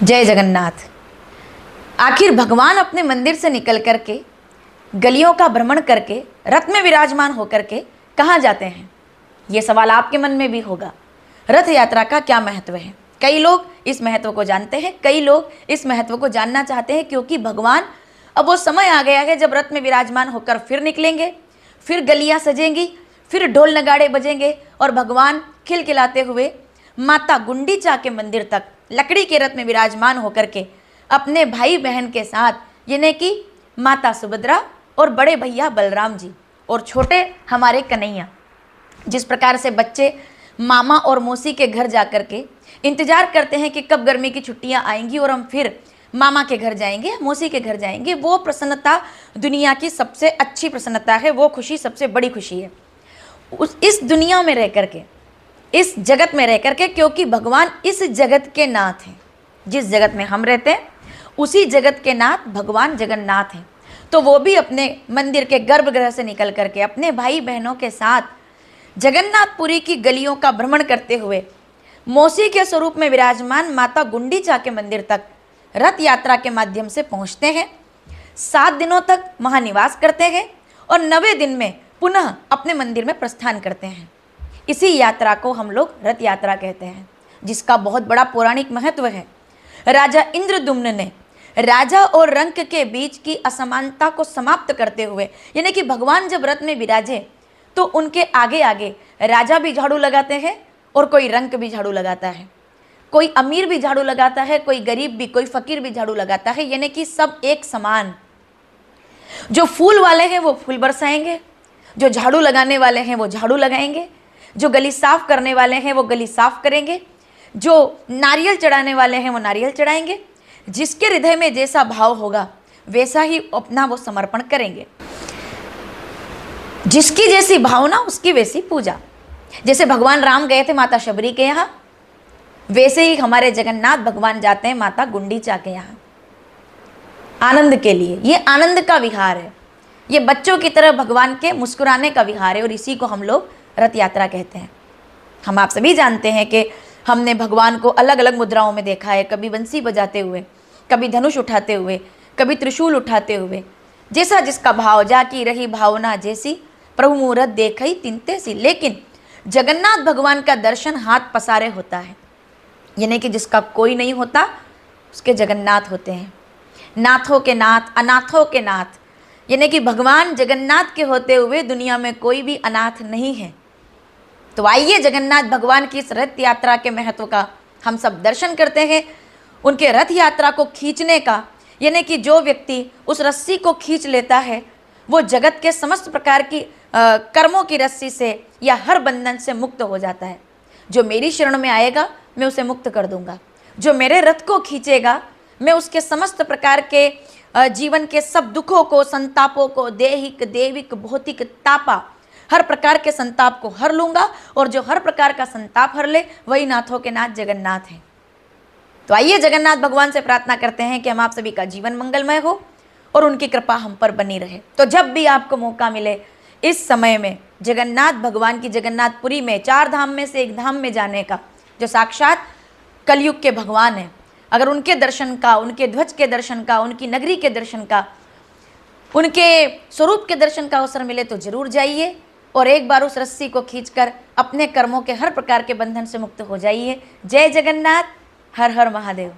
जय जगन्नाथ। आखिर भगवान अपने मंदिर से निकल करके गलियों का भ्रमण करके रथ में विराजमान होकर के कहाँ जाते हैं? ये सवाल आपके मन में भी होगा। रथ यात्रा का क्या महत्व है? कई लोग इस महत्व को जानते हैं, कई लोग इस महत्व को जानना चाहते हैं, क्योंकि भगवान अब वो समय आ गया है जब रथ में विराजमान होकर फिर निकलेंगे, फिर गलियां सजेंगी, फिर ढोल नगाड़े बजेंगे और भगवान खिलखिलाते हुए माता गुंडीचा के मंदिर तक लकड़ी के रथ में विराजमान होकर के अपने भाई बहन के साथ, यानी कि माता सुभद्रा और बड़े भैया बलराम जी और छोटे हमारे कन्हैया, जिस प्रकार से बच्चे मामा और मौसी के घर जा कर के इंतजार करते हैं कि कब गर्मी की छुट्टियां आएंगी और हम फिर मामा के घर जाएंगे, मौसी के घर जाएंगे। वो प्रसन्नता दुनिया की सबसे अच्छी प्रसन्नता है, वो खुशी सबसे बड़ी खुशी है इस दुनिया में रह करके, इस जगत में रह करके, क्योंकि भगवान इस जगत के नाथ हैं। जिस जगत में हम रहते हैं उसी जगत के नाथ भगवान जगन्नाथ हैं। तो वो भी अपने मंदिर के गर्भगृह से निकल करके अपने भाई बहनों के साथ जगन्नाथपुरी की गलियों का भ्रमण करते हुए मौसी के स्वरूप में विराजमान माता गुंडीचा के मंदिर तक रथ यात्रा के माध्यम से पहुंचते हैं। 7 दिनों तक वहां निवास करते हैं और 9वें दिन में पुनः अपने मंदिर में प्रस्थान करते हैं। इसी यात्रा को हम लोग रथ यात्रा कहते हैं, जिसका बहुत बड़ा पौराणिक महत्व है। राजा इंद्रदुम्न ने राजा और रंक के बीच की असमानता को समाप्त करते हुए, यानी कि भगवान जब रथ में विराजे तो उनके आगे आगे राजा भी झाड़ू लगाते हैं और कोई रंक भी झाड़ू लगाता है, कोई अमीर भी झाड़ू लगाता है, कोई गरीब भी, कोई फकीर भी झाड़ू लगाता है, यानी कि सब एक समान। जो फूल वाले हैं वो फूल बरसाएंगे, जो झाड़ू लगाने वाले हैं वो झाड़ू लगाएंगे, जो गली साफ करने वाले हैं वो गली साफ करेंगे, जो नारियल चढ़ाने वाले हैं वो नारियल चढ़ाएंगे। जिसके हृदय में जैसा भाव होगा वैसा ही अपना वो समर्पण करेंगे, जिसकी जैसी भावना उसकी वैसी पूजा। जैसे भगवान राम गए थे माता शबरी के यहाँ, वैसे ही हमारे जगन्नाथ भगवान जाते हैं माता गुंडीचा के यहाँ आनंद के लिए। ये आनंद का विहार है, ये बच्चों की तरह भगवान के मुस्कुराने का विहार है और इसी को हम लोग रथ यात्रा कहते हैं। हम आप सभी जानते हैं कि हमने भगवान को अलग अलग मुद्राओं में देखा है, कभी बंसी बजाते हुए, कभी धनुष उठाते हुए, कभी त्रिशूल उठाते हुए। जैसा जिसका भाव, जाकी रही भावना जैसी, प्रभु मुहूर्त देखई तिनते सी। लेकिन जगन्नाथ भगवान का दर्शन हाथ पसारे होता है, यानी कि जिसका कोई नहीं होता उसके जगन्नाथ होते हैं। नाथों के नाथ, अनाथों के नाथ, यानी कि भगवान जगन्नाथ के होते हुए दुनिया में कोई भी अनाथ नहीं है। तो आइए जगन्नाथ भगवान की इस रथ यात्रा के महत्व का हम सब दर्शन करते हैं। उनके रथ यात्रा को खींचने का, यानी कि जो व्यक्ति उस रस्सी को खींच लेता है वो जगत के समस्त प्रकार की कर्मों की रस्सी से या हर बंधन से मुक्त हो जाता है। जो मेरी शरण में आएगा मैं उसे मुक्त कर दूंगा, जो मेरे रथ को खींचेगा मैं उसके समस्त प्रकार के जीवन के सब दुखों को, संतापों को, देहिक देविक भौतिक तापा, हर प्रकार के संताप को हर लूंगा। और जो हर प्रकार का संताप हर ले वही नाथों के नाथ जगन्नाथ हैं। तो आइए जगन्नाथ भगवान से प्रार्थना करते हैं कि हम आप सभी का जीवन मंगलमय हो और उनकी कृपा हम पर बनी रहे। तो जब भी आपको मौका मिले इस समय में जगन्नाथ भगवान की जगन्नाथपुरी में 4 धाम में से एक धाम में जाने का, जो साक्षात कलयुग के भगवान हैं, अगर उनके दर्शन का, उनके ध्वज के दर्शन का, उनकी नगरी के दर्शन का, उनके स्वरूप के दर्शन का अवसर मिले तो जरूर जाइए और एक बार उस रस्सी को खींचकर अपने कर्मों के हर प्रकार के बंधन से मुक्त हो जाइए। जय जगन्नाथ, हर हर महादेव।